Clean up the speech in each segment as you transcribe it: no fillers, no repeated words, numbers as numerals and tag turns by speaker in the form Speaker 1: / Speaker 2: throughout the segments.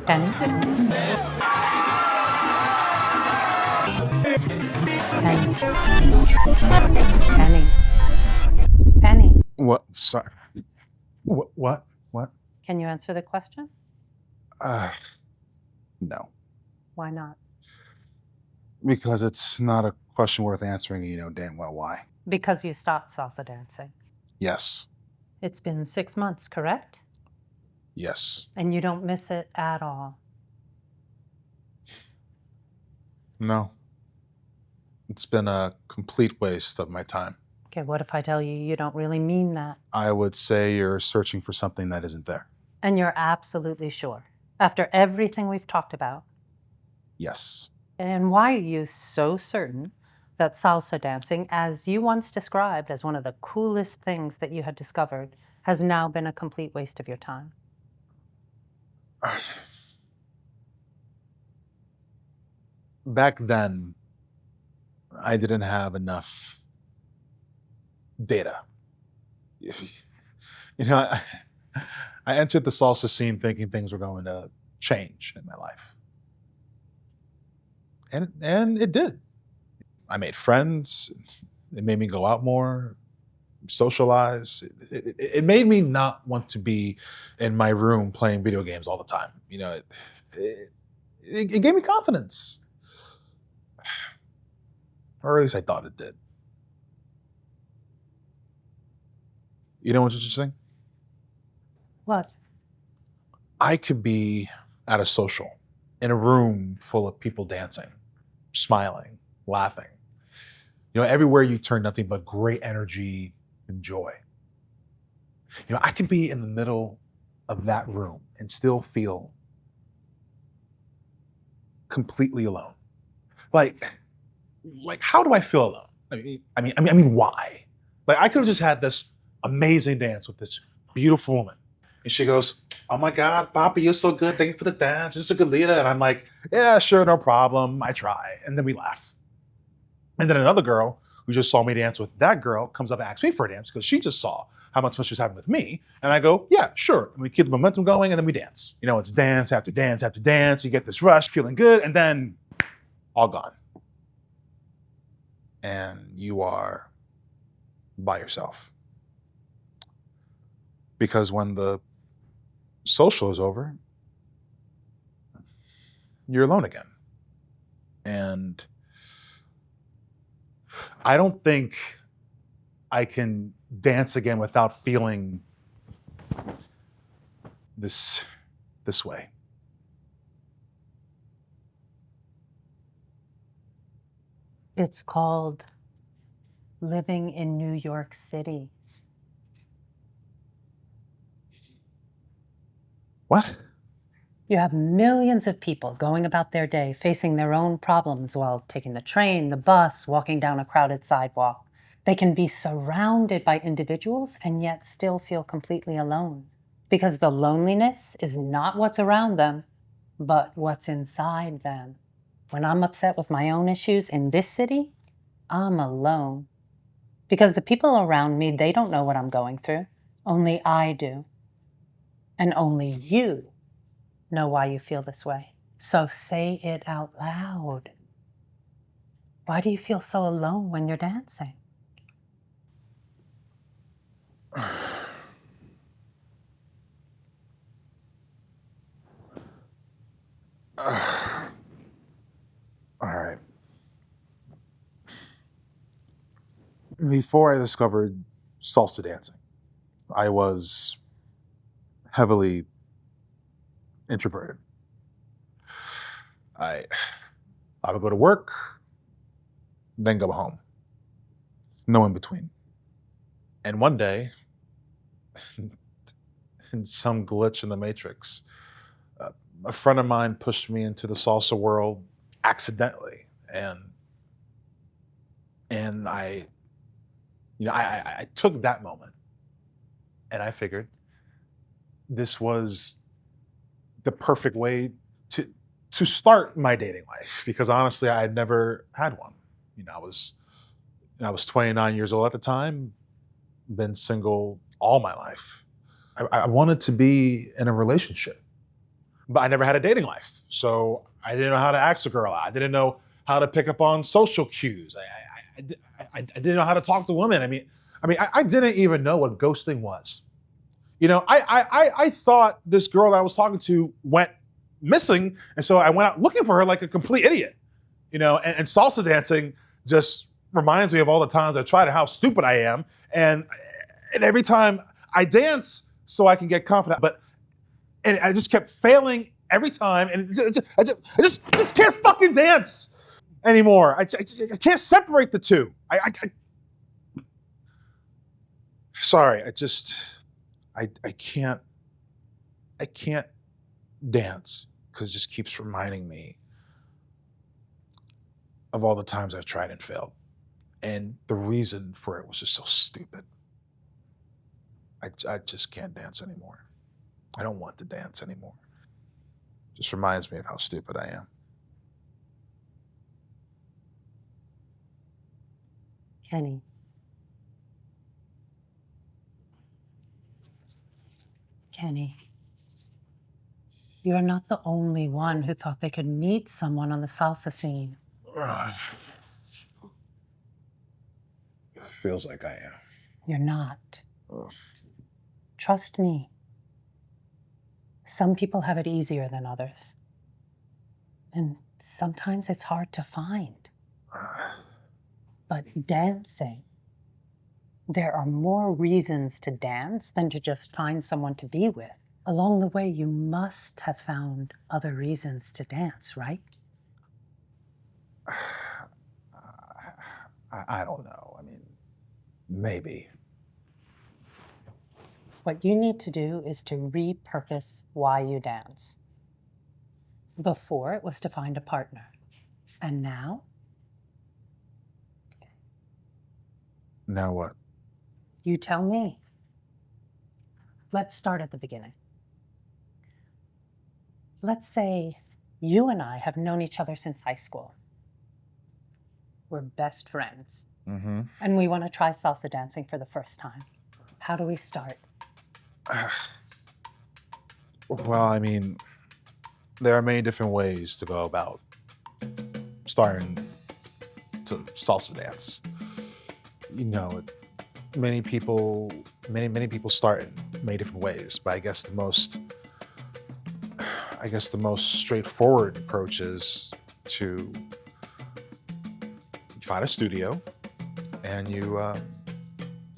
Speaker 1: Kenny? Kenny? Kenny? Kenny?
Speaker 2: What? Sorry. What? What?
Speaker 1: Can you answer the question?
Speaker 2: No.
Speaker 1: Why not?
Speaker 2: Because it's not a question worth answering, you know damn well why.
Speaker 1: Because you stopped salsa dancing.
Speaker 2: Yes.
Speaker 1: It's been 6 months, correct?
Speaker 2: Yes.
Speaker 1: And you don't miss it at all.
Speaker 2: No. It's been a complete waste of my time.
Speaker 1: Okay, what if I tell you you don't really mean that?
Speaker 2: I would say you're searching for something that isn't there.
Speaker 1: And you're absolutely sure, after everything we've talked about?
Speaker 2: Yes.
Speaker 1: And why are you so certain that salsa dancing, as you once described as one of the coolest things that you had discovered, has now been a complete waste of your time?
Speaker 2: Back then, I didn't have enough data. You know, I entered the salsa scene thinking things were going to change in my life. And it did. I made friends. It made me go out more, socialize. It made me not want to be in my room playing video games all the time. You know, it gave me confidence. Or at least I thought it did. You know what's interesting?
Speaker 1: What?
Speaker 2: I could be at a social, in a room full of people dancing, smiling, laughing. You know, everywhere you turn, nothing but great energy and joy. You know, I could be in the middle of that room and still feel completely alone. Like how do I feel alone? I mean, why? Like, I could have just had this amazing dance with this beautiful woman. And she goes, "Oh my God, Papi, you're so good. Thank you for the dance. You're such a good leader." And I'm like, "Yeah, sure, no problem. I try." And then we laugh. And then another girl who just saw me dance with that girl comes up and asks me for a dance because she just saw how much fun she was having with me. And I go, "Yeah, sure." And we keep the momentum going and then we dance. You know, it's dance after dance after dance. You get this rush, feeling good, and then all gone. And you are by yourself. Because when the social is over, you're alone again. And I don't think I can dance again without feeling this way.
Speaker 1: It's called living in New York City.
Speaker 2: What?
Speaker 1: You have millions of people going about their day, facing their own problems while taking the train, the bus, walking down a crowded sidewalk. They can be surrounded by individuals and yet still feel completely alone. Because the loneliness is not what's around them, but what's inside them. When I'm upset with my own issues in this city, I'm alone. Because the people around me, they don't know what I'm going through. Only I do. And only you know why you feel this way. So say it out loud. Why do you feel so alone when you're dancing?
Speaker 2: All right. Before I discovered salsa dancing, I was heavily introverted. I would go to work, then go home. No in between. And one day, in some glitch in the matrix, a friend of mine pushed me into the salsa world accidentally, and I took that moment, and I figured this was the perfect way to start my dating life, because honestly, I had never had one. You know, I was 29 years old at the time, been single all my life. I wanted to be in a relationship. but I never had a dating life. So I didn't know how to ask a girl out. I didn't know how to pick up on social cues. I didn't know how to talk to women. I didn't even know what ghosting was. I thought this girl that I was talking to went missing, and so I went out looking for her like a complete idiot. And salsa dancing just reminds me of all the times I tried and how stupid I am. And every time I dance so I can get confident, and I just kept failing every time, and I just can't fucking dance anymore. I can't separate the two. Sorry, I can't dance because it just keeps reminding me of all the times I've tried and failed. And the reason for it was just so stupid. I just can't dance anymore. I don't want to dance anymore. Just reminds me of how stupid I am.
Speaker 1: Kenny. Kenny. You're not the only one who thought they could meet someone on the salsa scene.
Speaker 2: It feels like I am.
Speaker 1: You're not. Trust me. Some people have it easier than others. And sometimes it's hard to find. But dancing, there are more reasons to dance than to just find someone to be with. Along the way, you must have found other reasons to dance, right?
Speaker 2: I don't know. Maybe.
Speaker 1: What you need to do is to repurpose why you dance. Before, it was to find a partner. And now?
Speaker 2: Now what?
Speaker 1: You tell me. Let's start at the beginning. Let's say you and I have known each other since high school. We're best friends.
Speaker 2: Mm-hmm.
Speaker 1: And we want to try salsa dancing for the first time. How do we start?
Speaker 2: Well, there are many different ways to go about starting to salsa dance. Many people start in many different ways, but I guess the most straightforward approach is to find a studio and you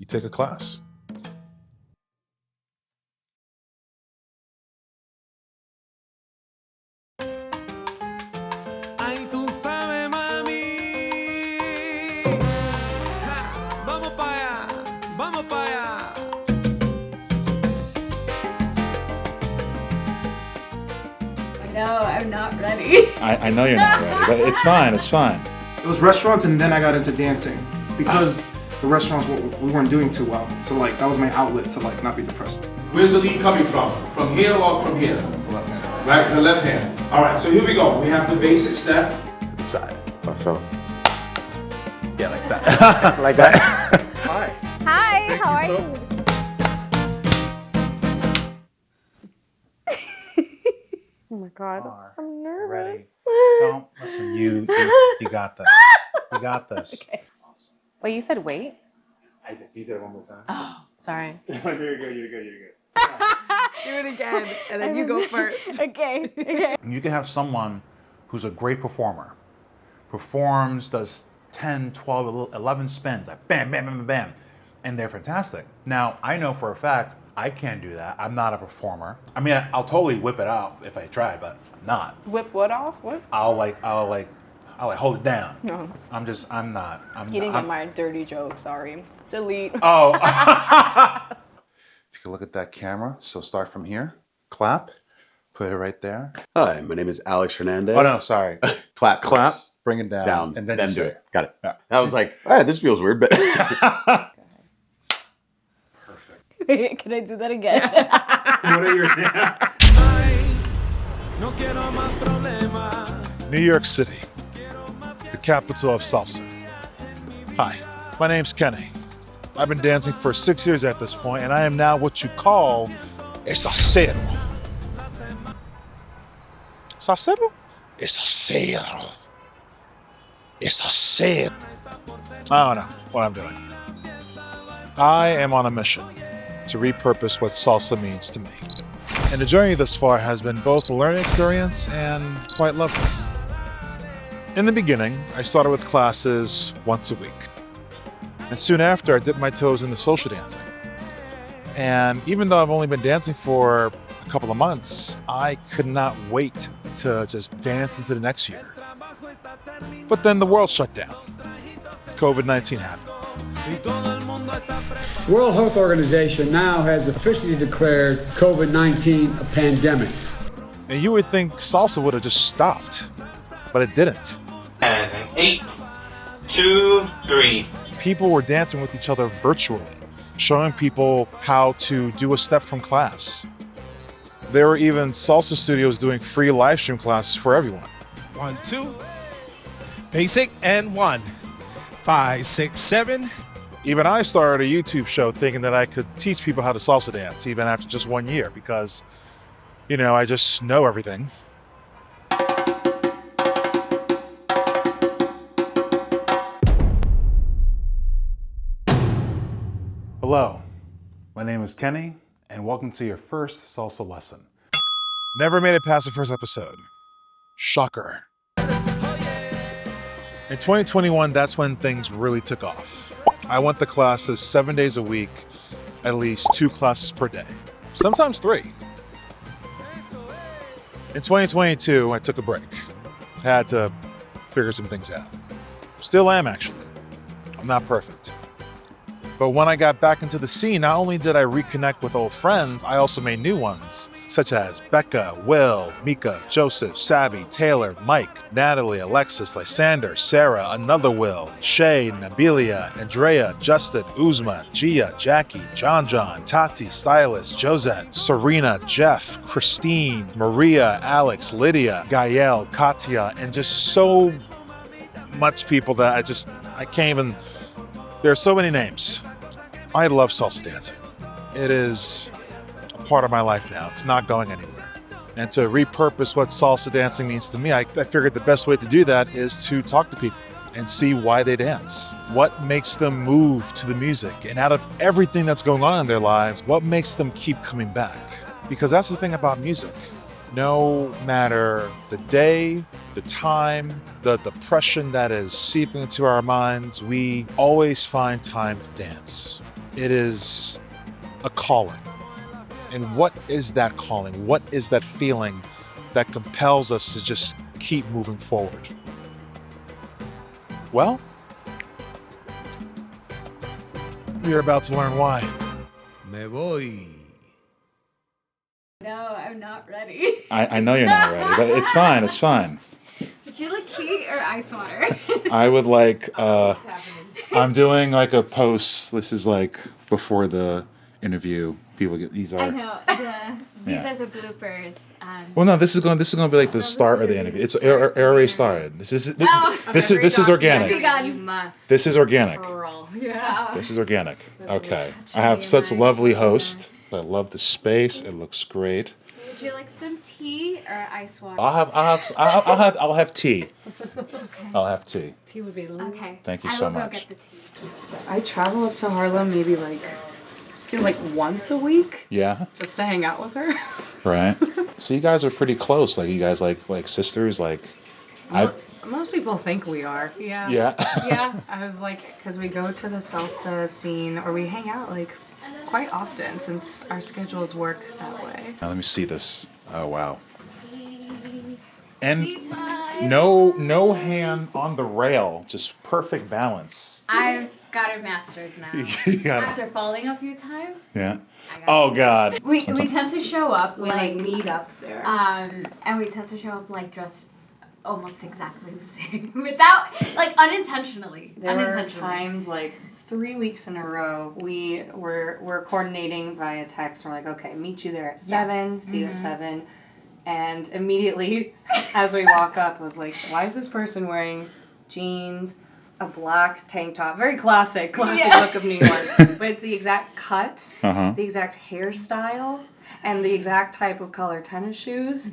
Speaker 2: take a class.
Speaker 3: Ay, tú sabes, mami. Ja, vamos para allá, vamos para allá.
Speaker 4: No, I'm not ready.
Speaker 5: I know you're not ready, but it's fine, it's fine.
Speaker 6: It was restaurants, and then I got into dancing because the restaurants we weren't doing too well. So that was my outlet to not be depressed.
Speaker 7: Where's the lead coming from? From here or from here? Left hand. Right, the left hand. All right, so here we go. We have the basic step.
Speaker 2: To the side.
Speaker 5: So,
Speaker 2: Yeah, like that.
Speaker 5: like that.
Speaker 2: Hi.
Speaker 4: Hi, how are you? Oh my god, I'm nervous.
Speaker 5: Don't listen. You got this. You got this.
Speaker 4: Okay. Wait, you said wait?
Speaker 5: You did it one more time.
Speaker 4: Oh, sorry.
Speaker 5: You're good. You're good.
Speaker 4: Do it again, and then you go first. Okay.
Speaker 5: You can have someone who's a great performer, performs, does 10, 12, 11 spins, like bam, bam, bam, bam, bam, and they're fantastic. Now, I know for a fact I can't do that. I'm not a performer. I'll totally whip it off if I try, but I'm not.
Speaker 4: Whip what off? What?
Speaker 5: I'll hold it down.
Speaker 4: No.
Speaker 5: I'm not.
Speaker 4: He didn't get my dirty joke, sorry. Delete.
Speaker 5: Oh. Take a look at that camera. So start from here. Clap. Put it right there.
Speaker 8: Hi, my name is Alex Hernandez.
Speaker 5: Oh no, sorry.
Speaker 8: Clap.
Speaker 5: Clap. Bring it down.
Speaker 8: Down.
Speaker 5: And then
Speaker 8: do
Speaker 5: you
Speaker 8: it. Got it.
Speaker 5: Yeah.
Speaker 8: I was like, all right, this feels weird, but.
Speaker 5: Perfect.
Speaker 4: Can I do that again?
Speaker 5: What are your
Speaker 3: Ay, no quiero más problemas.
Speaker 2: New York City, the capital of salsa. Hi, my name's Kenny. I've been dancing for 6 years at this point, and I am now what you call a salsero. Salsero? It's a zero. It's a zero. I don't know what I'm doing. I am on a mission to repurpose what salsa means to me. And the journey thus far has been both a learning experience and quite lovely. In the beginning, I started with classes once a week. And soon after, I dipped my toes into social dancing. And even though I've only been dancing for a couple of months, I could not wait to just dance into the next year. But then the world shut down. COVID-19 happened.
Speaker 9: The World Health Organization now has officially declared COVID-19 a pandemic.
Speaker 2: And you would think salsa would have just stopped, but it didn't.
Speaker 10: 8, 2, 3.
Speaker 2: People were dancing with each other virtually, showing people how to do a step from class. There were even salsa studios doing free live stream classes for everyone.
Speaker 3: 1, 2. Basic and 1. 5, 6, 7.
Speaker 2: Even I started a YouTube show thinking that I could teach people how to salsa dance, even after just 1 year, because, I just know everything.
Speaker 5: Hello, my name is Kenny, and welcome to your first salsa lesson.
Speaker 2: Never made it past the first episode. Shocker. In 2021, that's when things really took off. I went to classes 7 days a week, at least 2 classes per day, sometimes 3. In 2022, I took a break. Had to figure some things out. Still am, actually. I'm not perfect. But when I got back into the scene, not only did I reconnect with old friends, I also made new ones, such as Becca, Will, Mika, Joseph, Sabby, Taylor, Mike, Natalie, Alexis, Lysander, Sarah, another Will, Shay, Nabilia, Andrea, Justin, Uzma, Gia, Jackie, John, Tati, Stylist, Josette, Serena, Jeff, Christine, Maria, Alex, Lydia, Gael, Katya, and just so much people that I can't even, there are so many names. I love salsa dancing. It is a part of my life now. It's not going anywhere. And to repurpose what salsa dancing means to me, I figured the best way to do that is to talk to people and see why they dance. What makes them move to the music? And out of everything that's going on in their lives, what makes them keep coming back? Because that's the thing about music. No matter the day, the time, the depression that is seeping into our minds, we always find time to dance. It is a calling. And what is that calling? What is that feeling that compels us to just keep moving forward? Well, you're about to learn why.
Speaker 3: Me voy.
Speaker 4: No, I'm not ready.
Speaker 5: I know you're not ready, but it's fine, it's fine.
Speaker 4: Would you like tea or ice water?
Speaker 5: I would like, I'm doing like a post, this is like before the interview, people get, these are.
Speaker 4: I know, these are the bloopers.
Speaker 5: Well, no, this is going to be like the start of the interview. It's already started. This is organic.
Speaker 4: You must.
Speaker 5: This is organic.
Speaker 4: Yeah.
Speaker 5: This is organic. Okay. I have such a lovely host. I love the space. It looks great.
Speaker 4: Would you like some tea or ice water?
Speaker 5: I'll have tea.
Speaker 4: Okay.
Speaker 5: I'll have tea.
Speaker 11: Tea would be lovely.
Speaker 4: Okay.
Speaker 5: Thank you so much.
Speaker 4: I will go get the tea.
Speaker 11: I travel up to Harlem maybe feels like once a week.
Speaker 5: Yeah.
Speaker 11: Just to hang out with her.
Speaker 5: Right. So you guys are pretty close. Like you guys like sisters. Like
Speaker 11: Most people think we are. Yeah.
Speaker 5: Yeah.
Speaker 11: Yeah. I was because we go to the salsa scene or we hang out quite often since our schedules work that way.
Speaker 5: Now let me see this. Oh wow. And no hand on the rail, just perfect balance.
Speaker 4: I've got it mastered now.
Speaker 5: You got it.
Speaker 4: After falling a few times.
Speaker 5: Yeah. Oh God.
Speaker 4: We tend to show up
Speaker 11: meet up there.
Speaker 4: and we tend to show up dressed almost exactly the same without unintentionally.
Speaker 11: There were times 3 weeks in a row we're coordinating via text. We're okay, meet you there at 7, see you at 7. And immediately as we walk up I was why is this person wearing jeans, a black tank top, very classic look of New York, but it's the exact cut, the exact hairstyle, and the exact type of color tennis shoes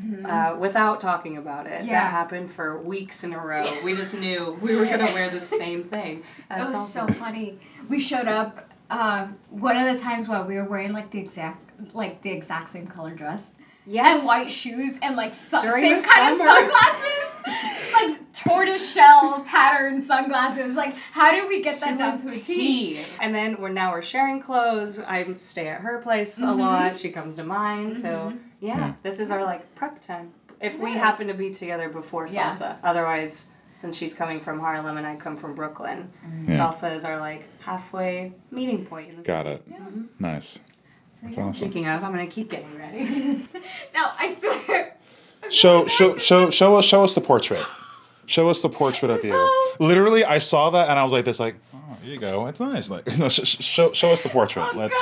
Speaker 11: without talking about it.
Speaker 4: Yeah.
Speaker 11: That happened for weeks in a row. We just knew we were going to wear the same thing.
Speaker 4: It was so funny. We showed up one of the times while we were wearing like the exact same color dress.
Speaker 11: Yes.
Speaker 4: And white shoes and like
Speaker 11: During
Speaker 4: same
Speaker 11: the
Speaker 4: kind of
Speaker 11: summer.
Speaker 4: sunglasses. Like tortoise shell pattern sunglasses. Like how did we get that down to a T?
Speaker 11: And then we're sharing clothes. I stay at her place a lot. She comes to mine. So yeah, this is our like prep time. If we happen to be together before salsa. Otherwise, since she's coming from Harlem and I come from Brooklyn, salsa is our like halfway meeting point in the
Speaker 2: Got
Speaker 11: city.
Speaker 2: it. Nice. That's awesome.
Speaker 11: Speaking of, I'm gonna keep getting ready.
Speaker 4: No, I swear.
Speaker 2: Show us the portrait. Show us the portrait of you. Literally, I saw that and I was like this, like, oh, here you go. It's nice. Like, no, show us the portrait. Let's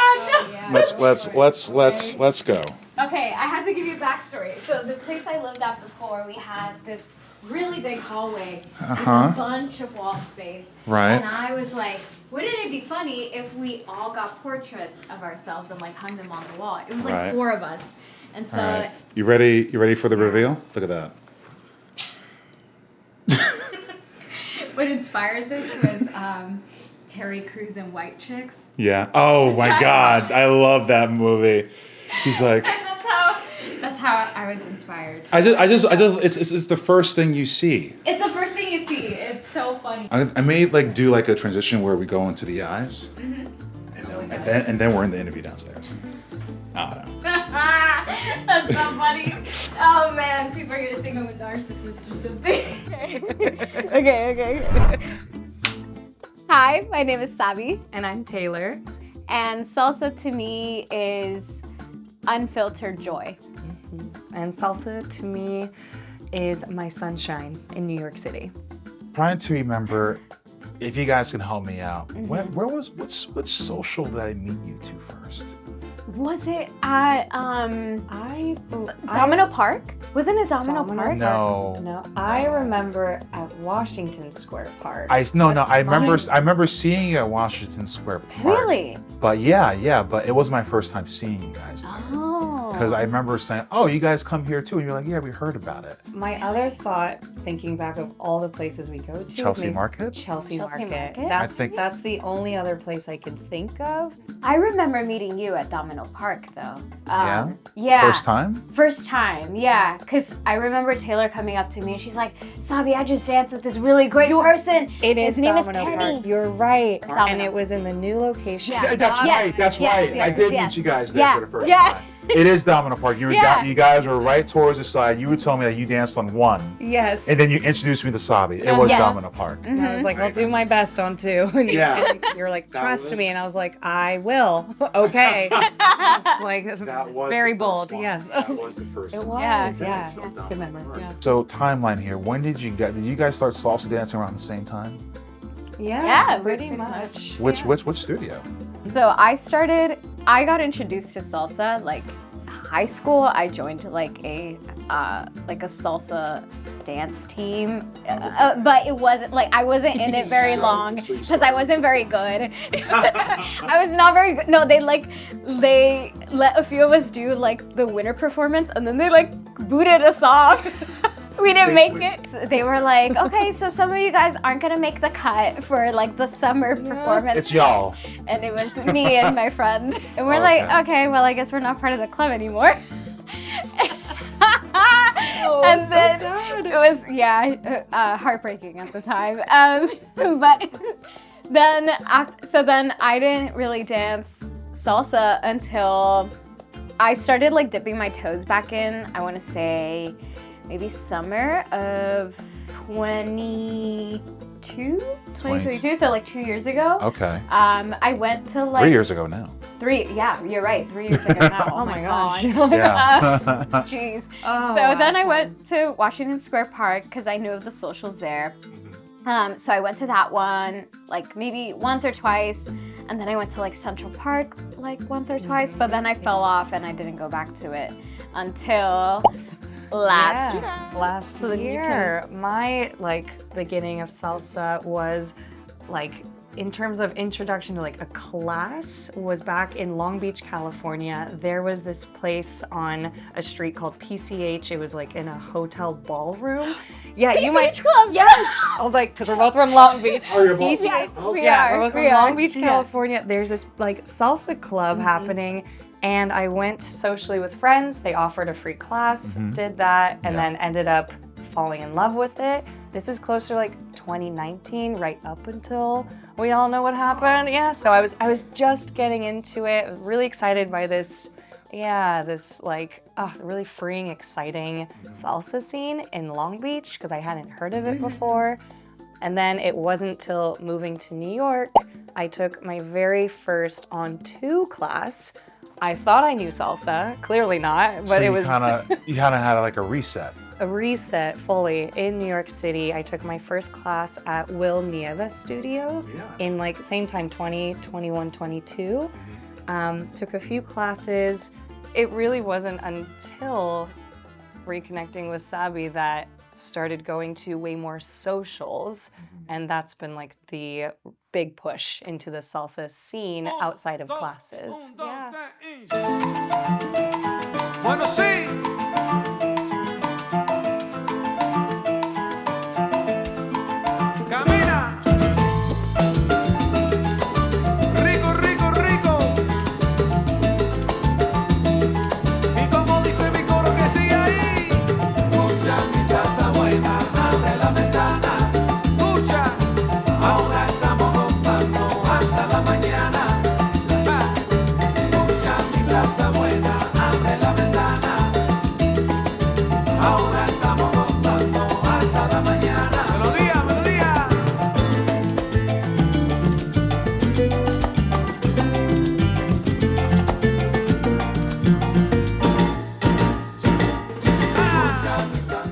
Speaker 2: go.
Speaker 4: Okay, I have to give you a backstory. So the place I lived at before, we had this really big hallway with a bunch of wall space.
Speaker 2: Right.
Speaker 4: And I was like, wouldn't it be funny if we all got portraits of ourselves and like hung them on the wall? It was like 4 of us. And so
Speaker 2: All right. You ready for the reveal? Look at that.
Speaker 4: what inspired this was Terry Crews and White Chicks.
Speaker 2: Yeah. Oh my God. I love that movie. He's like,
Speaker 4: That's how I was inspired.
Speaker 2: it's the first thing you see.
Speaker 4: It's the first thing you see. It's so funny.
Speaker 2: I may like do like a transition where we go into the eyes, and then we're in the interview downstairs. Oh, no.
Speaker 4: That's so funny. Oh man, people are gonna think I'm a narcissist or something. Okay. Hi, my name is Sabi.
Speaker 11: And I'm Taylor.
Speaker 4: And salsa to me is unfiltered joy.
Speaker 11: And salsa to me is my sunshine in New York City.
Speaker 2: Trying to remember if you guys can help me out. Which social did I meet you to first?
Speaker 4: Was it at Domino Park? Wasn't it Domino Park?
Speaker 11: No, I remember at Washington Square Park.
Speaker 2: I remember seeing you at Washington Square Park.
Speaker 4: Really?
Speaker 2: But but it was my first time seeing you guys there.
Speaker 4: Oh.
Speaker 2: Because I remember saying, "Oh, you guys come here too," and you're like, "Yeah, we heard about it."
Speaker 11: My other thought, thinking back of all the places we go to,
Speaker 2: Chelsea Market.
Speaker 11: Chelsea Market.
Speaker 4: Market?
Speaker 11: That's the only other place I can think of.
Speaker 4: I remember meeting you at Domino Park though.
Speaker 2: Yeah?
Speaker 4: Yeah.
Speaker 2: First time?
Speaker 4: First time, yeah. Because I remember Taylor coming up to me and she's like, Sabi, I just danced with this really great person. His name is Kenny.
Speaker 11: Park. You're right.
Speaker 4: Domino.
Speaker 11: And it was in the new location.
Speaker 4: Yeah.
Speaker 2: That's right. I did meet you guys there for the first
Speaker 4: Yeah.
Speaker 2: time. It is Domino Park. You guys were right towards the side. You were telling me that you danced on one.
Speaker 11: Yes.
Speaker 2: And then you introduced me to Sabi. It was
Speaker 4: Yes.
Speaker 2: Domino Park.
Speaker 11: And I was like, I'll do my best on 2. And you're like, trust me. And I was like, I will. Okay. It's like very bold. Yes.
Speaker 2: That was the first
Speaker 11: It
Speaker 2: one.
Speaker 11: was.
Speaker 2: Okay,
Speaker 11: Yeah.
Speaker 2: so Domino
Speaker 11: Good memory.
Speaker 2: Park.
Speaker 11: Yeah.
Speaker 2: So timeline here. When did you guys start salsa dancing around the same time?
Speaker 11: Yeah.
Speaker 4: pretty
Speaker 11: Pretty much.
Speaker 2: Which studio?
Speaker 4: So I got introduced to salsa like high school. I joined like a salsa dance team, but it wasn't like I wasn't in it very long because I wasn't very good. I was not very good. No, they let a few of us do like the winter performance, and then they like booted us off. We didn't make it. They were like, okay, so some of you guys aren't gonna make the cut for like the summer performance.
Speaker 2: It's y'all.
Speaker 4: And it was me and my friend. And we're like, okay, well, I guess we're not part of the club anymore. And then it was, heartbreaking at the time. But then I didn't really dance salsa until I started like dipping my toes back in, I want to say maybe summer of 2022, so like 2 years ago.
Speaker 2: Okay.
Speaker 4: I went to like
Speaker 2: 3 years ago now.
Speaker 4: Yeah, you're right. 3 years ago now. Oh my gosh.
Speaker 2: Yeah.
Speaker 4: Jeez.
Speaker 11: Oh,
Speaker 4: So then I went to Washington Square Park because I knew of the socials there. So I went to that one like maybe once or twice, and then I went to like Central Park like once or twice, but then I fell off and I didn't go back to it until last year.
Speaker 11: My like beginning of salsa was like
Speaker 12: in terms of introduction to like a class was back in Long Beach, California. There was this place on a street called PCH. It was like in a hotel ballroom. Yeah,
Speaker 4: PCH
Speaker 12: you might.
Speaker 4: Club,
Speaker 12: Yes. I was like, because we're both from Long Beach. PCH.
Speaker 4: Yes, we
Speaker 12: Yeah,
Speaker 4: are.
Speaker 12: we're both from
Speaker 4: We are.
Speaker 12: Long Beach,
Speaker 4: Yeah.
Speaker 12: California. There's this like salsa club happening. And I went socially with friends. They offered a free class, did that, and then ended up falling in love with it. This is closer like 2019, right up until we all know what happened. Yeah, so I was just getting into it. I was really excited by this, this like really freeing, exciting salsa scene in Long Beach because I hadn't heard of it before. And then it wasn't till moving to New York, I took my very first On 2 class. I thought I knew salsa, clearly not, but
Speaker 5: So
Speaker 12: it was
Speaker 5: you kind of had like a reset.
Speaker 12: a reset fully in New York City. I took my first class at Will Nieves studio in like same time, 2021, 22. Took a few classes. It really wasn't until reconnecting with Sabi that started going to way more socials, and that's been like the big push into the salsa scene outside of classes.
Speaker 3: Bueno, sí. Camina. Rico, rico, rico. Y como dice mi coro que sigue ahí. Escucha mi salsa buena, abre la ventana. Escucha. Ahora estamos gozando hasta la mañana. Escucha mi salsa buena, abre la ventana. Ahora estamos gozando hasta la mañana. Melodía, melodía.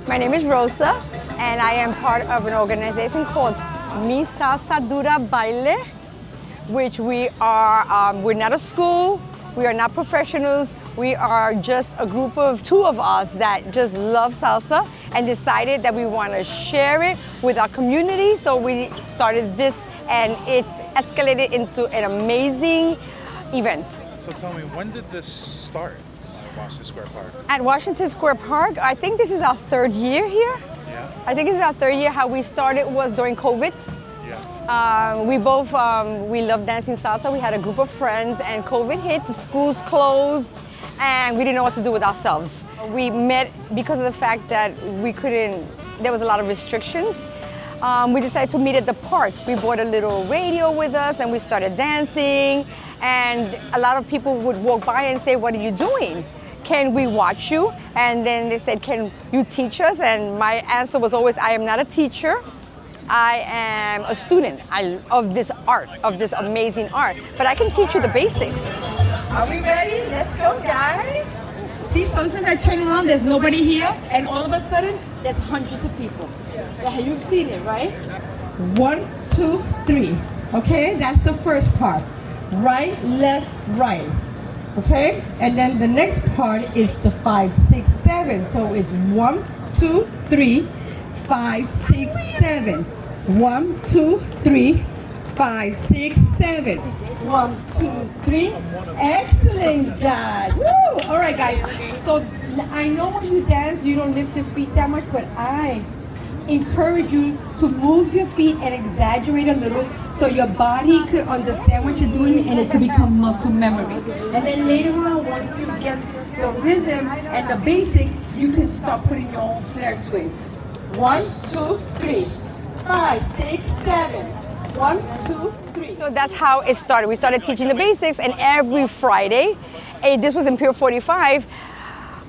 Speaker 13: My name is Rosa, and I am part of an organization called Mi Salsa Dura Baile, which we are, we're not a school, we are not professionals, we are just a group of two of us that just love salsa and decided that we want to share it with our community. So we started this, and it's escalated into an amazing event.
Speaker 2: So tell me, when did this start at Washington Square Park?
Speaker 13: At Washington Square Park, I think this is our third year here.
Speaker 2: Yeah.
Speaker 13: I think it's our third year. How we started was during COVID. We both, we love dancing salsa. We had a group of friends and COVID hit, the schools closed, and we didn't know what to do with ourselves. We met because of the fact that we couldn't, there was a lot of restrictions. We decided to meet at the park. We brought a little radio with us and we started dancing, and a lot of people would walk by and say, "What are you doing? Can we watch you?" And then they said, "Can you teach us?" And my answer was always, "I am not a teacher. I am a student of this art, of this amazing art, but I can teach you the basics."
Speaker 14: Are we ready? Let's go, guys. See, so since I turn around, there's nobody here, and all of a sudden, there's hundreds of people. Yeah, you've seen it, right? 1, 2, 3. Okay, that's the first part. Right, left, right. Okay, and then the next part is the 5, 6, 7. So it's 1, 2, 3, 5, 6, 7. 1, 2, 3, 5, 6, 7. 1, 2, 3. Excellent, guys. Woo! All right, guys. So I know when you dance, you don't lift your feet that much, but I encourage you to move your feet and exaggerate a little so your body could understand what you're doing and it could become muscle memory. And then later on, once you get the rhythm and the basic, you can start putting your own flair to it. 1, 2, 3, 5, 6, 7. 1, 2, 3.
Speaker 13: So that's how it started. We started teaching the basics, and every Friday, this was in Pier 45,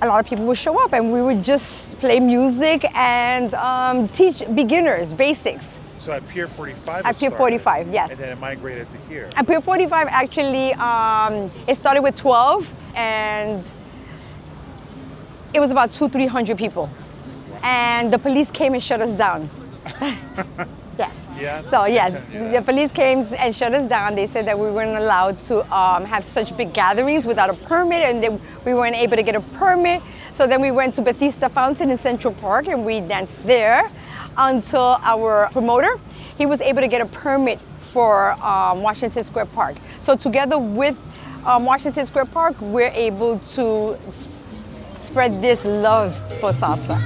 Speaker 13: a lot of people would show up and we would just play music and teach beginners basics.
Speaker 2: So at Pier 45
Speaker 13: At Pier 45, yes.
Speaker 2: And then it migrated to here.
Speaker 13: At Pier 45, actually, it started with 12, and it was about 200-300 people. And the police came and shut us down. Yes.
Speaker 2: Yeah.
Speaker 13: So yes, the police came and shut us down. They said that we weren't allowed to have such big gatherings without a permit, and we weren't able to get a permit. So then we went to Bethesda Fountain in Central Park, and we danced there until our promoter, he was able to get a permit for Washington Square Park. So together with Washington Square Park, we're able to spread this love for salsa.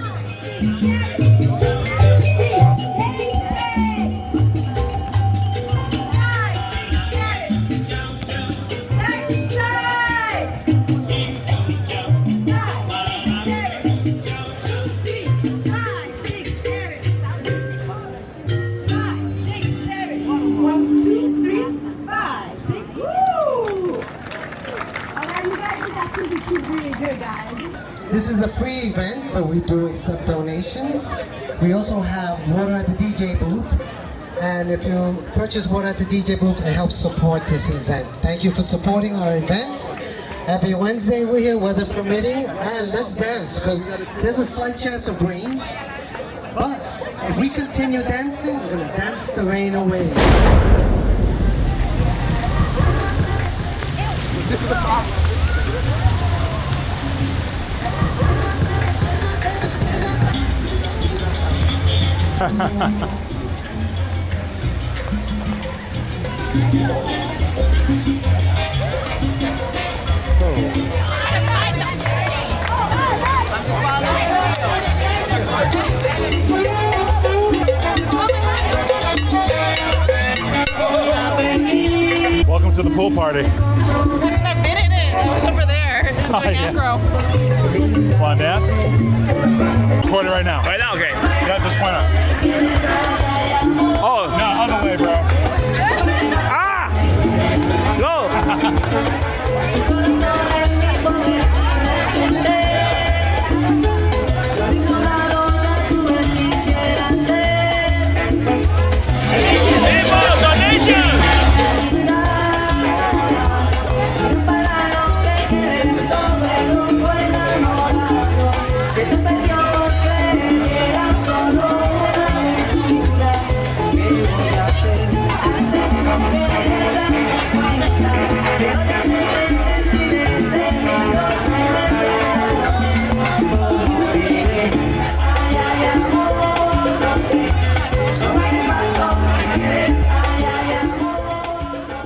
Speaker 15: This is a free event, but we do accept donations. We also have water at the DJ booth. And if you purchase water at the DJ booth, it helps support this event. Thank you for supporting our event. Happy Wednesday, we're here, weather permitting. And let's dance, because there's a slight chance of rain. But if we continue dancing, we're gonna dance the rain away.
Speaker 2: Welcome to the pool party.
Speaker 16: I've been in it. I was over there. It's my macro.
Speaker 2: Come on, dance. Record it right now.
Speaker 10: Right now, okay.
Speaker 2: Yeah, just point out. Oh, no, on the way, bro.
Speaker 10: Ah! Go!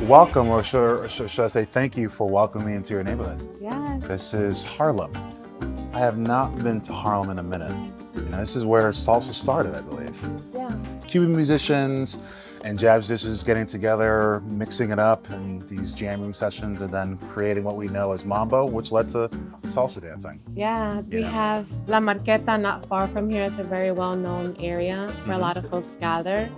Speaker 2: Welcome, or should I say thank you for welcoming me into your neighborhood.
Speaker 12: Yes.
Speaker 2: This is Harlem. I have not been to Harlem in a minute. You know, this is where salsa started, I believe.
Speaker 12: Yeah.
Speaker 2: Cuban musicians and jazz musicians getting together, mixing it up in these jam room sessions, and then creating what we know as mambo, which led to salsa dancing.
Speaker 17: Yeah, we have La Marqueta not far from here. It's a very well-known area where a lot of folks gather.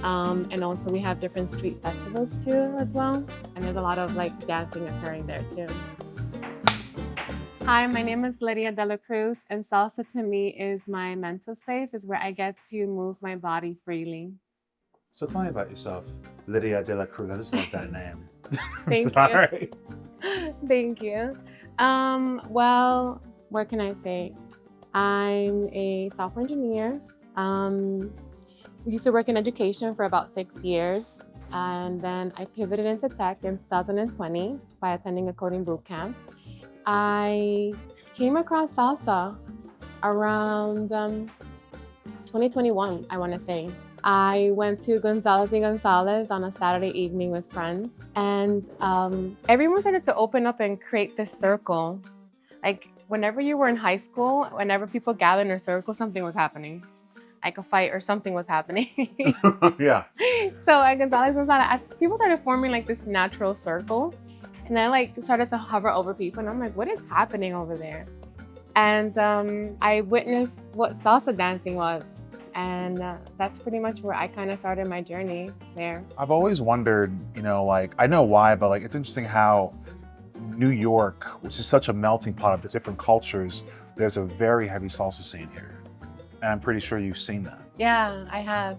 Speaker 17: And also we have different street festivals too as well. And there's a lot of like dancing occurring there too. Hi, my name is Lydia De La Cruz, and salsa to me is my mental space. It's where I get to move my body freely.
Speaker 2: So tell me about yourself, Lydia De La Cruz. I just love that name.
Speaker 17: Thank
Speaker 2: Sorry.
Speaker 17: you. Thank you. Well, what can I say? I'm a software engineer. I used to work in education for about 6 years, and then I pivoted into tech in 2020 by attending a coding boot camp. I came across salsa around 2021, I want to say. I went to Gonzalez y Gonzalez on a Saturday evening with friends, and everyone started to open up and create this circle. Like whenever you were in high school, whenever people gathered in a circle, something was happening. Like a fight or something was happening.
Speaker 2: Yeah.
Speaker 17: So at Gonzalez Gonzalez, people started forming like this natural circle, and I like started to hover over people, and I'm like, what is happening over there? And I witnessed what salsa dancing was, and that's pretty much where I kind of started my journey there.
Speaker 2: I've always wondered, you know, like, I know why, but like, it's interesting how New York, which is such a melting pot of the different cultures, there's a very heavy salsa scene here. And I'm pretty sure you've seen that.
Speaker 17: Yeah, I have.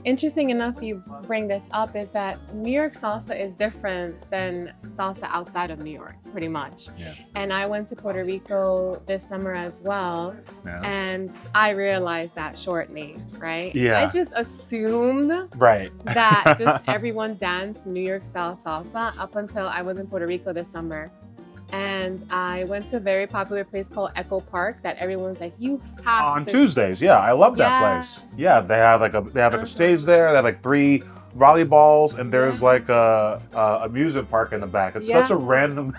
Speaker 17: Interesting enough you bring this up is that New York salsa is different than salsa outside of New York, pretty much.
Speaker 2: Yeah.
Speaker 17: And I went to Puerto Rico this summer as well,
Speaker 2: Yeah.
Speaker 17: and I realized that shortly, right?
Speaker 2: Yeah.
Speaker 17: I just assumed
Speaker 2: Right.
Speaker 17: that just everyone danced New York style salsa up until I was in Puerto Rico this summer. And I went to a very popular place called Echo Park that everyone's like, you have
Speaker 2: On
Speaker 17: to.
Speaker 2: Tuesdays, yeah, I love that
Speaker 17: Yes.
Speaker 2: place. Yeah, they have like a stage there. They have like 3
Speaker 5: volleyballs, and there's like a amusement park in the back. It's such a random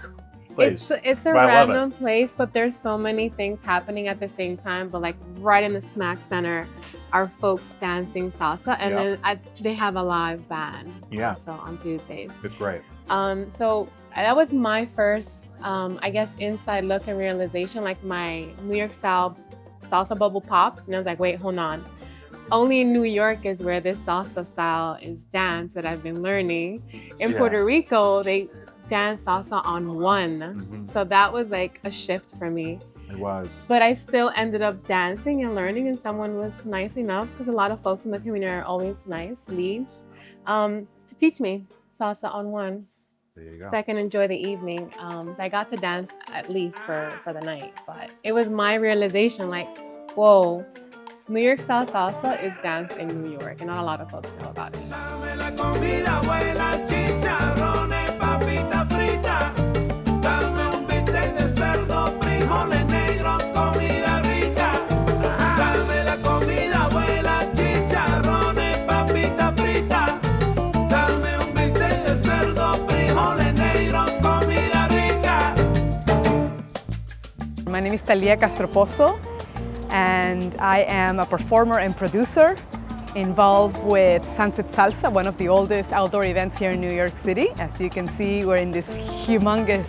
Speaker 5: place.
Speaker 17: It's a
Speaker 5: But I love
Speaker 17: random place, but there's so many things happening at the same time. But like right in the smack center are folks dancing salsa, and then they have a live band. Also on Tuesdays.
Speaker 5: It's great.
Speaker 17: So that was my first, I guess, inside look and realization, like my New York style salsa bubble pop. And I was like, wait, hold on. Only in New York is where this salsa style is dance that I've been learning. In Puerto Rico, they dance salsa on one. So that was like a shift for me.
Speaker 5: It was.
Speaker 17: But I still ended up dancing and learning, and someone was nice enough, because a lot of folks in the community are always nice, leads, to teach me salsa on one.
Speaker 5: There you go.
Speaker 17: So I can enjoy the evening. So I got to dance at least for the night. But it was my realization, like, whoa, New York style salsa is dance in New York, and not a lot of folks know about it.
Speaker 18: My name is Talia Castropozo, and I am a performer and producer involved with Sunset Salsa, one of the oldest outdoor events here in New York City. As you can see, we're in this humongous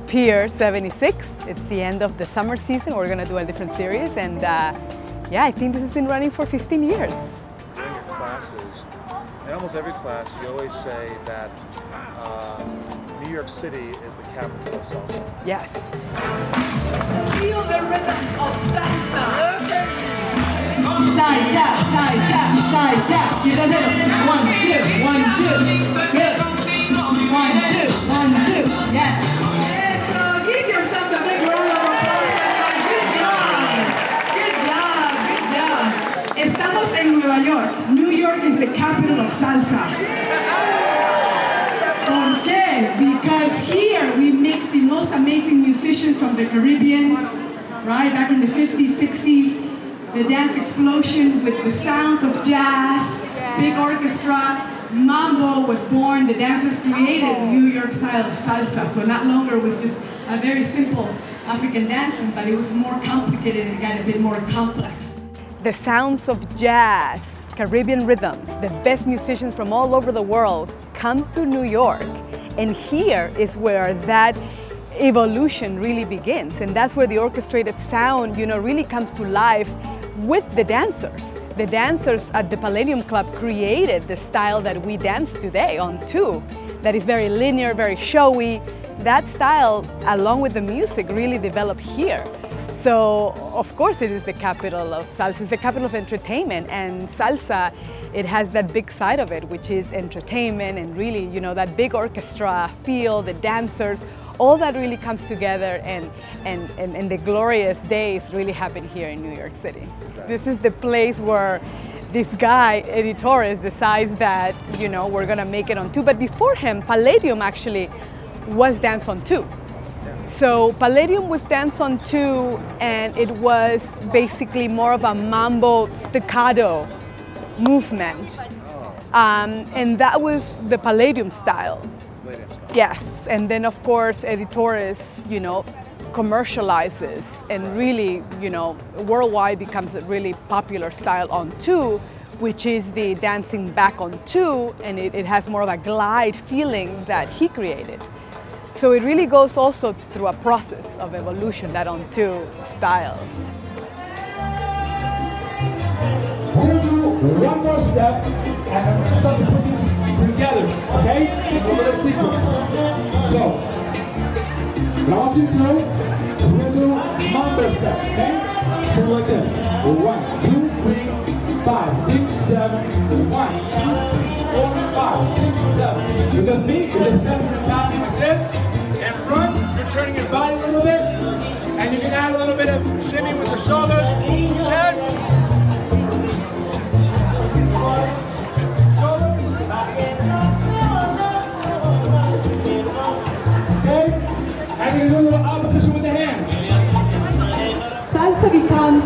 Speaker 18: Pier 76. It's the end of the summer season. We're going to do a different series, and yeah, I think this has been running for 15 years.
Speaker 2: During your classes, in almost every class, you always say that New York City is the capital of salsa.
Speaker 18: Yes.
Speaker 14: Feel the rhythm of salsa. Side tap, side tap, side tap. Give us it. 1, 2, 1, 2. Good. 1, 2, 1, 2. Yes. And give yourselves a big round of applause. Good job. Good job. Good job. Estamos en Nueva York. New York is the capital of salsa. ¿Por qué? Because here we mix the most amazing musicians from the Caribbean, right? Back in the 50s, 60s, the dance explosion with the sounds of jazz, big orchestra. Mambo was born, the dancers created New York style salsa. So not longer was just a very simple African dancing, but it was more complicated and got a bit more complex.
Speaker 18: The sounds of jazz, Caribbean rhythms, the best musicians from all over the world come to New York, and here is where that evolution really begins, and that's where the orchestrated sound, really comes to life with the dancers. The dancers at the Palladium Club created the style that we dance today on 2, that is very linear, very showy. That style, along with the music, really developed here. So, of course, it is the capital of salsa. It's the capital of entertainment, and salsa, it has that big side of it, which is entertainment and really, that big orchestra feel, the dancers, all that really comes together, and the glorious days really happen here in New York City. This is the place where this guy, Eddie Torres, decides that, we're gonna make it on 2. But before him, Palladium actually was dance on 2. So Palladium was dance on 2, and it was basically more of a mambo staccato movement. And that was the Palladium style. Yes, and then of course Eddie Torres, commercializes and really, worldwide becomes a really popular style on 2, which is the dancing back on 2, and it has more of a glide feeling that he created. So it really goes also through a process of evolution, that on 2 style.
Speaker 9: We're going to do one more step, and I'm going to start to put these together, okay? In a little sequence. So, what I want you to do is we're going to do mambo step, okay? So like this. 1, 2, 3, 5, 6, 7. 1, 2, 3, 4, 5, 6, 7. With the feet, you're just stepping the top like this. In front, you're turning your body a little bit, and you can add a little bit of shimmy with the shoulders, chest. Okay? And you're going to do a little opposition with the hands.
Speaker 14: Salsa becomes,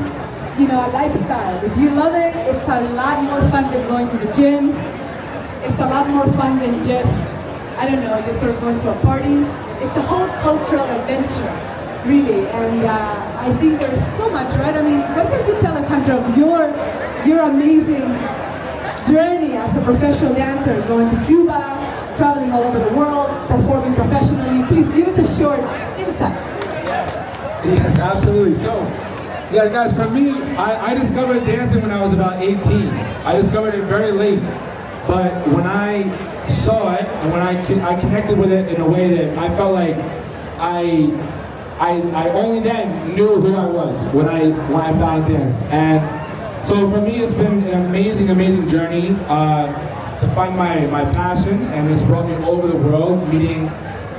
Speaker 14: a lifestyle. If you love it, it's a lot more fun than going to the gym.
Speaker 19: it's a lot more fun than just, I don't know, just sort of going to a party. It's a whole cultural adventure, really. And I think there's so much, right? I mean, what can you tell us, Hunter, of your amazing journey as a professional dancer, going to Cuba, traveling all over the world, performing professionally? Please give us a short insight.
Speaker 9: Yes, absolutely. So, yeah, guys, for me, I discovered dancing when I was about 18. I discovered it very late. But when I saw it and when I connected with it in a way that I felt like I only then knew who I was when I found dance. And so for me, it's been an amazing journey to find my passion, and it's brought me all over the world, meeting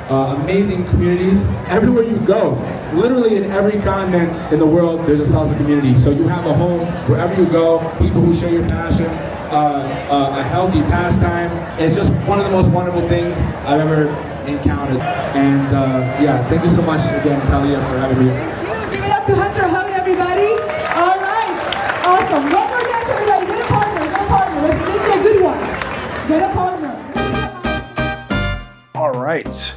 Speaker 9: amazing communities everywhere you go. Literally in every continent in the world, there's a salsa community. So you have a home wherever you go, people who share your passion, a healthy pastime. It's just one of the most wonderful things I've ever encountered. And yeah, thank you so much again, Talia, for having me.
Speaker 19: Give it up to Hunter Hone, everybody. All right, awesome. One more dance, everybody. Get a partner, Let's make it a good one. Get a partner.
Speaker 2: All right.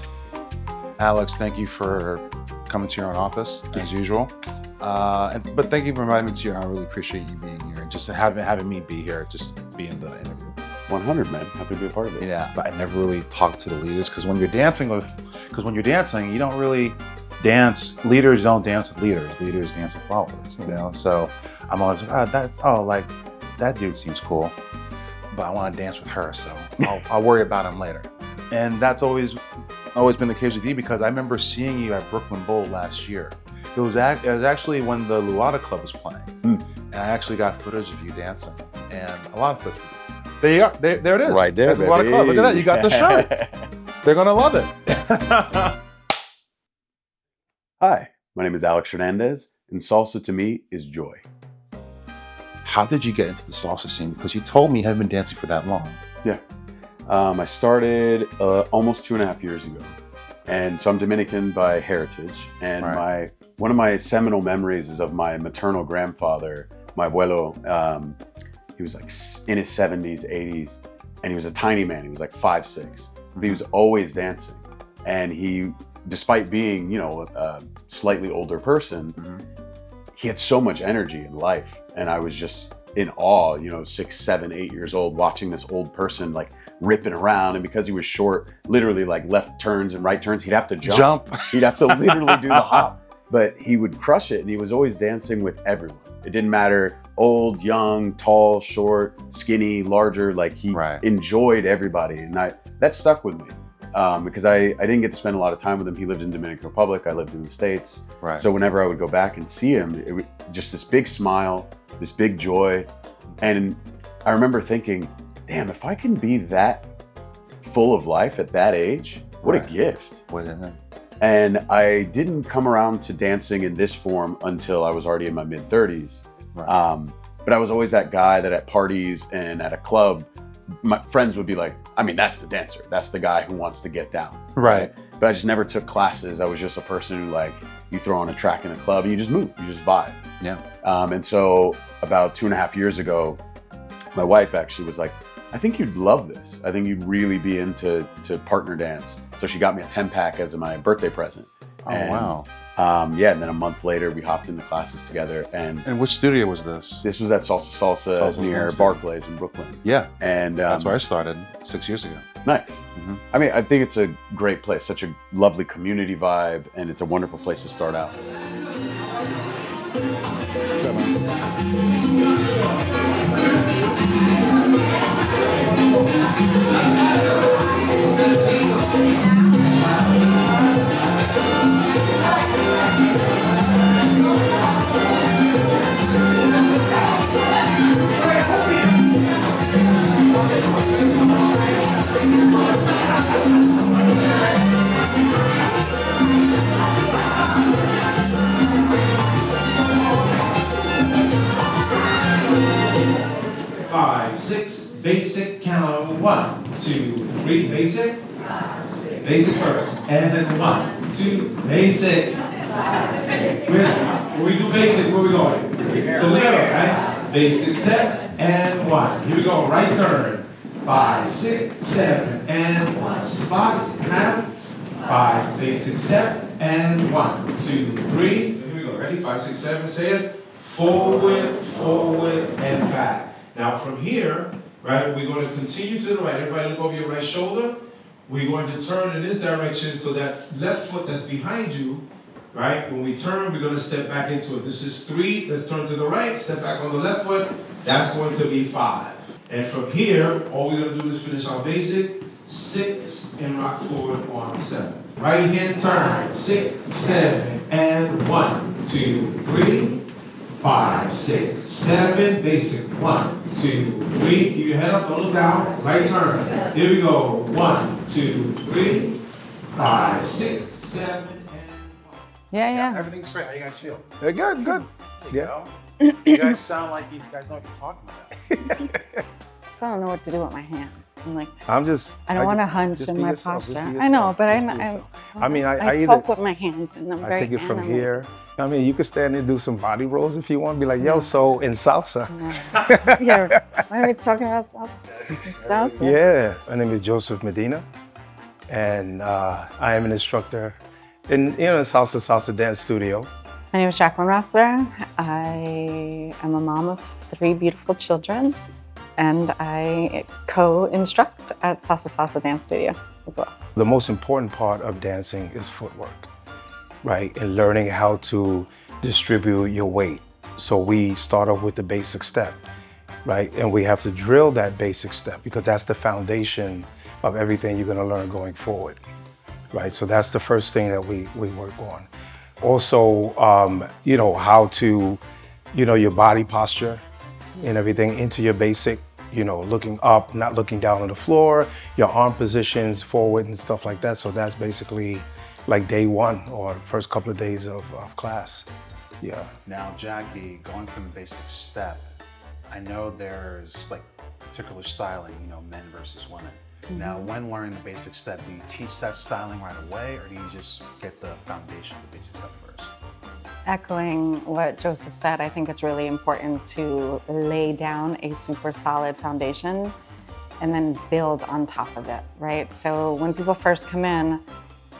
Speaker 2: Alex, thank you for coming to your own office, as usual. But thank you for inviting me to you. I really appreciate you being here and just having me be here, just be in the interview.
Speaker 8: 100, man. Happy to be a part of it.
Speaker 2: Yeah. But I never really talk to the leaders because when you're dancing, you don't really dance. Leaders don't dance with leaders. Leaders dance with followers. You know. So I'm always like, that dude seems cool, but I want to dance with her. So I'll worry about him later. And that's always been the case with you because I remember seeing you at Brooklyn Bowl last year. It was actually when the Luada Club was playing, and I actually got footage of you dancing, and a lot of footage. There it is.
Speaker 8: Right there,
Speaker 2: That's the Luada Club. Look at that. You got the shirt. They're gonna love it.
Speaker 8: Hi, my name is Alex Hernandez, and salsa to me is joy.
Speaker 2: How did you get into the salsa scene? Because you told me you haven't been dancing for that long.
Speaker 8: Yeah. I started almost 2.5 years ago. And so I'm Dominican by heritage. And one of my seminal memories is of my maternal grandfather, my abuelo. He was like in his 70s, 80s, and he was a tiny man. He was like 5'6", but he was always dancing. And he, despite being, a slightly older person, he had so much energy in life. And I was just in awe, 6, 7, 8 years old, watching this old person like ripping around. And because he was short, literally like left turns and right turns, he'd have to jump. He'd have to literally do the hop. But he would crush it, and he was always dancing with everyone. It didn't matter, old, young, tall, short, skinny, larger, like he enjoyed everybody. And that stuck with me because I didn't get to spend a lot of time with him. He lived in Dominican Republic, I lived in the States. So whenever I would go back and see him, it was just this big smile, this big joy. And I remember thinking, damn, if I can be that full of life at that age, what a gift. And I didn't come around to dancing in this form until I was already in my mid-30s. But I was always that guy that at parties and at a club, my friends would be like, I mean, that's the dancer. That's the guy who wants to get down. But I just never took classes. I was just a person who, like, you throw on a track in a club and you just move, you just vibe. And so about 2.5 years ago, my wife actually was like, I think you'd love this. I think you'd really be into partner dance. So she got me a 10-pack as my birthday present.
Speaker 2: Wow.
Speaker 8: Yeah, and then a month later, we hopped into classes together. And
Speaker 2: which studio was this?
Speaker 8: This was at Salsa near Barclays in Brooklyn.
Speaker 2: Yeah.
Speaker 8: And
Speaker 2: that's where I started 6 years ago.
Speaker 8: Nice. I mean, I think it's a great place, such a lovely community vibe, and it's a wonderful place to start out.
Speaker 7: Basic count 1, 2, 3, basic. Basic first. And 1, 2, basic. When we do basic, where we going? To the middle, right? Basic step and 1. Here we go, right turn. 5, 6, 7, and 1. Spot, snap, 5, basic step, and 1, 2, 3. Here we go. Ready? 5, 6, 7. Say it. Forward, forward, and back. Now from here, right, we're going to continue to the right. Everybody look over your right shoulder. We're going to turn in this direction so that left foot that's behind you, right? When we turn, we're going to step back into it. This is 3. Let's turn to the right. Step back on the left foot. That's going to be 5. And from here, all we're going to do is finish our basic 6 and rock forward on 7. Right hand turn, 6, 7, and 1, 2, 3, 5, 6, 7, basic, 1, 2, 3, keep your head up, don't look down, right turn, here we go, 1, 2, 3, 5, 6, 7, and 1.
Speaker 12: Yeah.
Speaker 2: Everything's great. How you guys feel?
Speaker 20: Good, good.
Speaker 2: Yeah. You guys sound like you guys know what you're talking about.
Speaker 12: So I don't know what to do with my hands. I'm like, I don't want to hunch in my posture. I know, but I talk with my hands and I'm very
Speaker 20: I take it from
Speaker 12: animated.
Speaker 20: here. I mean, you could stand and do some body rolls if you want. Be like, yo, so in salsa.
Speaker 12: Yeah, why are we talking about salsa? Salsa.
Speaker 20: Yeah, my name is Joseph Medina, and I am an instructor in salsa dance studio.
Speaker 12: My name is Jacqueline Rossler. I am a mom of 3 beautiful children, and I co-instruct at Salsa Dance Studio as well.
Speaker 20: The most important part of dancing is footwork, right? And learning how to distribute your weight. So we start off with the basic step, right? And we have to drill that basic step because that's the foundation of everything you're gonna learn going forward, right? So that's the first thing that we work on. Also, how to, your body posture and everything into your basic, looking up, not looking down on the floor, your arm positions forward and stuff like that. So that's basically like day 1 or first couple of days of class. Yeah.
Speaker 5: Now, Jackie, going from the basic step, I know there's like particular styling, men versus women.
Speaker 12: Mm-hmm.
Speaker 5: Now, when learning the basic step, do you teach that styling right away or do you just get the foundation of the basic step first?
Speaker 12: Echoing what Joseph said, I think it's really important to lay down a super solid foundation and then build on top of it, right? So when people first come in,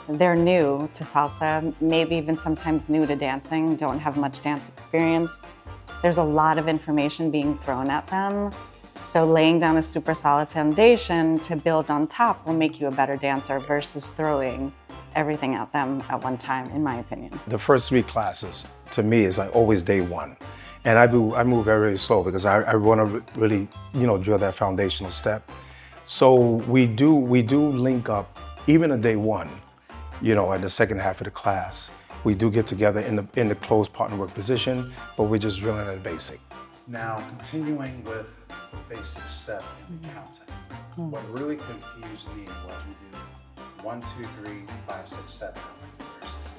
Speaker 12: they're new to salsa, maybe even sometimes new to dancing, don't have much dance experience. There's a lot of information being thrown at them. So laying down a super solid foundation to build on top will make you a better dancer versus throwing everything at them at one time, in my opinion.
Speaker 20: The first 3 classes, to me, is like always day 1. And I move very, very slow because I want to really, drill that foundational step. So we do link up, even on day 1, in the second half of the class. We do get together in the closed partner work position, but we're just drilling at basic.
Speaker 5: Now, continuing with the basic step and the counting, what really confused me was we do 1, 2, 3, 5, 6, 7.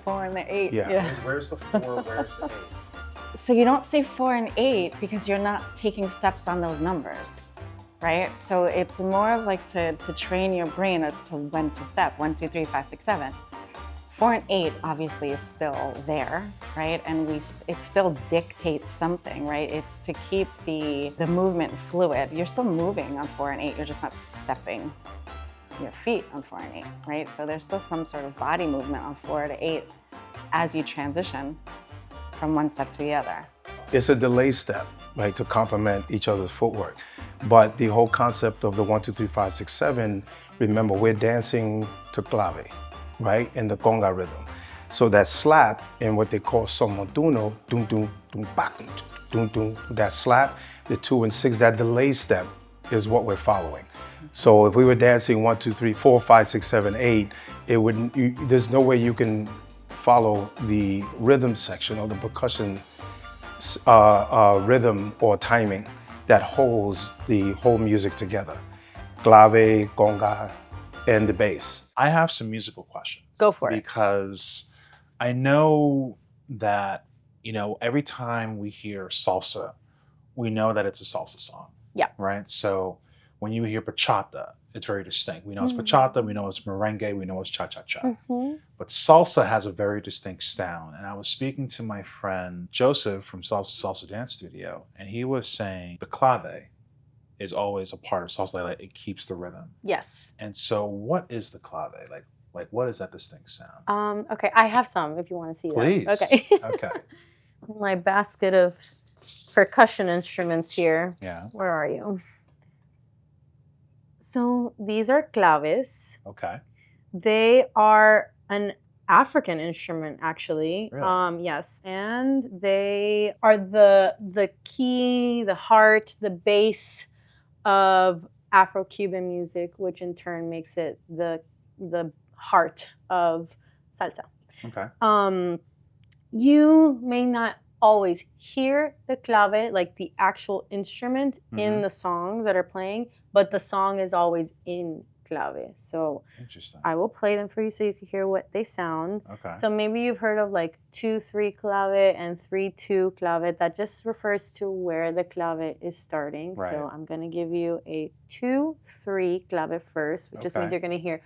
Speaker 12: 4 and the 8.
Speaker 20: Yeah.
Speaker 5: Where's the 4? Where's the 8?
Speaker 12: So you don't say 4 and 8 because you're not taking steps on those numbers, right? So it's more of like to train your brain as to when to step. 1, 2, 3, 5, 6, 7. 4 and 8 obviously is still there, right? And it still dictates something, right? It's to keep the movement fluid. You're still moving on 4 and 8, you're just not stepping your feet on 4 and 8, right? So there's still some sort of body movement on 4 to 8 as you transition from one step to the other.
Speaker 20: It's a delay step, right, to complement each other's footwork. But the whole concept of the 1, 2, 3, 5, 6, 7, remember, we're dancing to clave, right, in the conga rhythm. So that slap in what they call somontuno, dum dum dum bak, dum dum, that slap, the 2 and 6, that delay step is what we're following. So if we were dancing 1, 2, 3, 4, 5, 6, 7, 8, it wouldn't. There's no way you can follow the rhythm section or the percussion rhythm or timing that holds the whole music together. Clave, conga, and the bass.
Speaker 2: I have some musical questions.
Speaker 12: Go for it.
Speaker 2: Because I know that, every time we hear salsa, we know that it's a salsa song.
Speaker 12: Yeah.
Speaker 2: Right? So when you hear bachata, it's very distinct. We know it's bachata, we know it's merengue, we know it's cha-cha-cha. But salsa has a very distinct sound. And I was speaking to my friend Joseph from Salsa Dance Studio, and he was saying the clave is always a part of salsa. Like it keeps the rhythm.
Speaker 12: Yes.
Speaker 2: And so, what is the clave? Like what is that distinct sound?
Speaker 12: Okay, I have some if you want to see
Speaker 2: Please.
Speaker 12: that. Okay.
Speaker 2: Okay.
Speaker 12: My basket of percussion instruments here.
Speaker 2: Yeah.
Speaker 12: Where are you? So these are claves.
Speaker 2: Okay.
Speaker 12: They are an African instrument, actually.
Speaker 2: Really?
Speaker 12: Yes, and they are the key, the heart, the base of Afro-Cuban music, which in turn makes it the heart of salsa.
Speaker 2: Okay.
Speaker 12: You may not always hear the clave, like the actual instrument, in the songs that are playing, but the song is always in clave. So
Speaker 2: interesting.
Speaker 12: I will play them for you so you can hear what they sound.
Speaker 2: Okay.
Speaker 12: So maybe you've heard of like 2-3 clave and 3-2 clave. That just refers to where the clave is starting.
Speaker 2: Right.
Speaker 12: So I'm going to give you a 2-3 clave first, which just means you're going to hear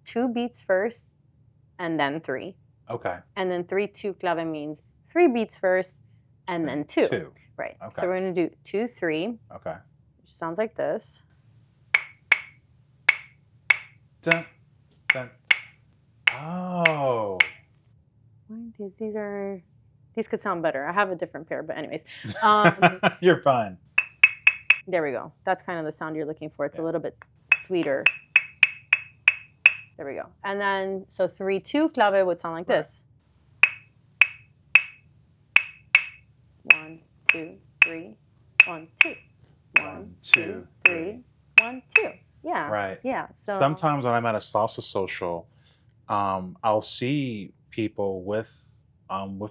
Speaker 12: 2 beats first and then 3.
Speaker 2: Okay.
Speaker 12: And then 3-2 clave means 3 beats first and then 2.
Speaker 2: 2.
Speaker 12: Right.
Speaker 2: Okay.
Speaker 12: So we're going to do 2-3.
Speaker 2: Okay.
Speaker 12: Which sounds like this.
Speaker 2: Dun, dun. Oh.
Speaker 12: These could sound better. I have a different pair, but anyways.
Speaker 2: You're fine.
Speaker 12: There we go. That's kind of the sound you're looking for. It's a little bit sweeter. There we go. And then, so 3-2 clave would sound like this. 1, 2, 3, 1, 2. 1, 2, 3, 1, 2. Yeah.
Speaker 2: Right.
Speaker 12: Yeah. So
Speaker 2: sometimes when I'm at a salsa social, I'll see people with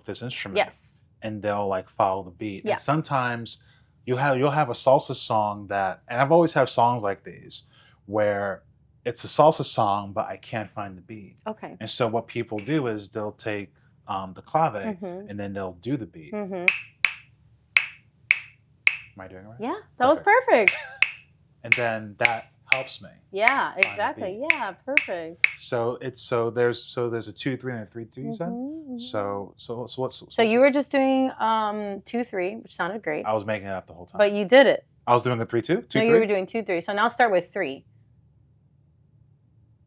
Speaker 2: this instrument.
Speaker 12: Yes.
Speaker 2: And they'll like follow the beat.
Speaker 12: Yeah.
Speaker 2: And sometimes you'll have a salsa song that, and I've always had songs like these where it's a salsa song, but I can't find the beat.
Speaker 12: Okay.
Speaker 2: And so what people do is they'll take the clave and then they'll do the beat.
Speaker 12: Mm-hmm.
Speaker 2: Am I doing it right?
Speaker 12: Yeah, that was perfect.
Speaker 2: And then that helps me.
Speaker 12: Yeah, exactly. Yeah, perfect.
Speaker 2: So there's a 2-3 and a 3-2. You said. So what's
Speaker 12: So you were just doing 2-3, which sounded great.
Speaker 2: I was making it up the whole time.
Speaker 12: But you did it.
Speaker 2: I was doing a 3-2. 2-3.
Speaker 12: No, you were doing 2-3. So now start with 3.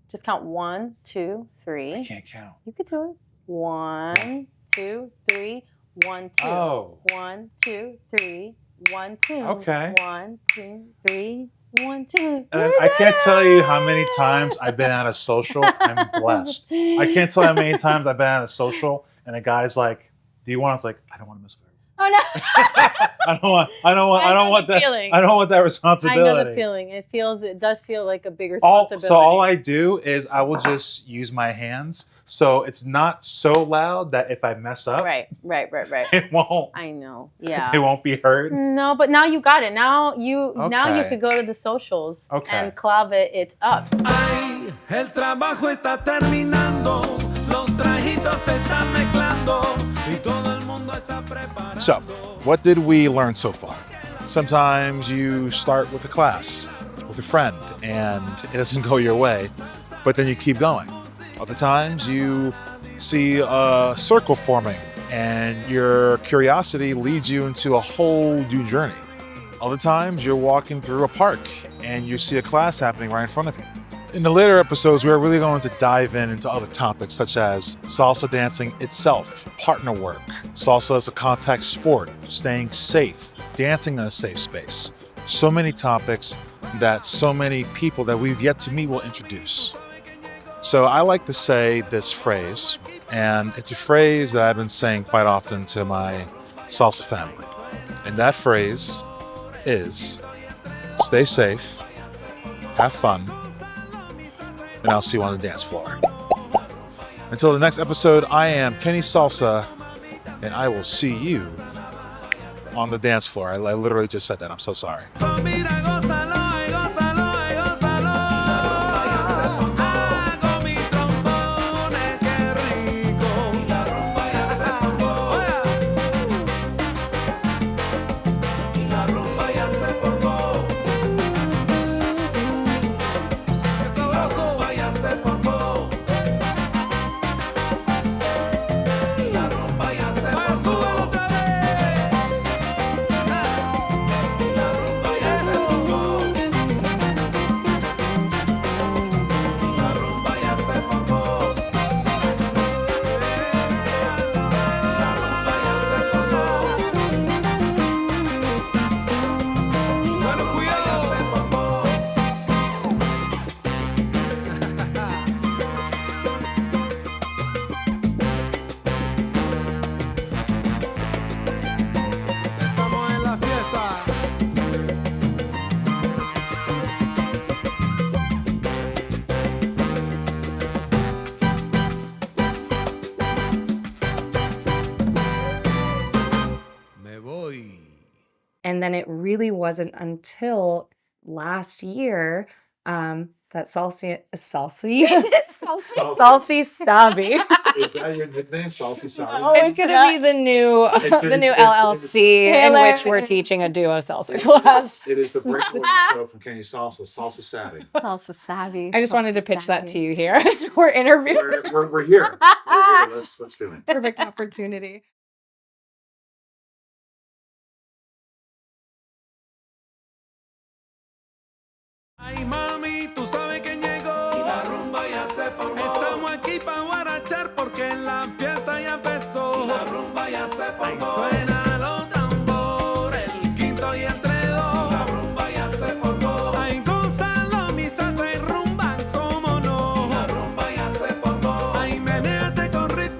Speaker 12: Just count 1, 2, 3.
Speaker 2: I can't count.
Speaker 12: You could do it. 1, 2, 3. 1, 2.
Speaker 2: Oh.
Speaker 12: 1, 2, 3. 1, 2.
Speaker 2: Okay.
Speaker 12: 1, 2, 3. 1, 2.
Speaker 2: And I can't tell you how many times I've been at a social. I'm blessed. I can't tell you how many times I've been at a social and a guy's like, "Do you want?" I was like, "I don't want to miss with her."
Speaker 12: Oh no!
Speaker 2: I don't want that.
Speaker 12: Feeling.
Speaker 2: I don't want that responsibility.
Speaker 12: I know the feeling. It does feel like a big responsibility.
Speaker 2: So all I do is I will just use my hands, so it's not so loud that if I mess up,
Speaker 12: Right.
Speaker 2: it won't.
Speaker 12: I know. Yeah.
Speaker 2: It won't be heard.
Speaker 12: No, but now you got it. Now you
Speaker 2: Okay.
Speaker 12: could go to the socials
Speaker 2: Okay.
Speaker 12: and clave it up.
Speaker 3: El trabajo está terminando, los trajitos se están mezclando y todo el mundo está preparado.
Speaker 2: So, what did we learn so far? Sometimes you start with a class, with a friend, and it doesn't go your way, but then you keep going. Other times you see a circle forming, and your curiosity leads you into a whole new journey. Other times you're walking through a park, and you see a class happening right in front of you. In the later episodes, we're really going to dive into other topics such as salsa dancing itself, partner work, salsa as a contact sport, staying safe, dancing in a safe space. So many topics that so many people that we've yet to meet will introduce. So I like to say this phrase, and it's a phrase that I've been saying quite often to my salsa family. And that phrase is, stay safe, have fun, and I'll see you on the dance floor. Until the next episode, I am Kenny Salsa, and I will see you on the dance floor. I literally just said that. I'm so sorry.
Speaker 3: Súbelo otra vez. Y la rumba ya se hoy.
Speaker 12: And then it really wasn't until last year that Salsi Sabi.
Speaker 2: Is that your nickname, Salsa Sally?
Speaker 12: Oh, it's gonna be the new LLC in which we're teaching a duo salsa class.
Speaker 2: It is the breakaway show from Kenny Salsa, Salsa Savvy.
Speaker 4: Salsa savvy.
Speaker 12: I just wanted to pitch that to you here as we're interviewing.
Speaker 2: We're here. We're here. Let's do it.
Speaker 12: Perfect opportunity.
Speaker 3: Ay, mami, tú sabes que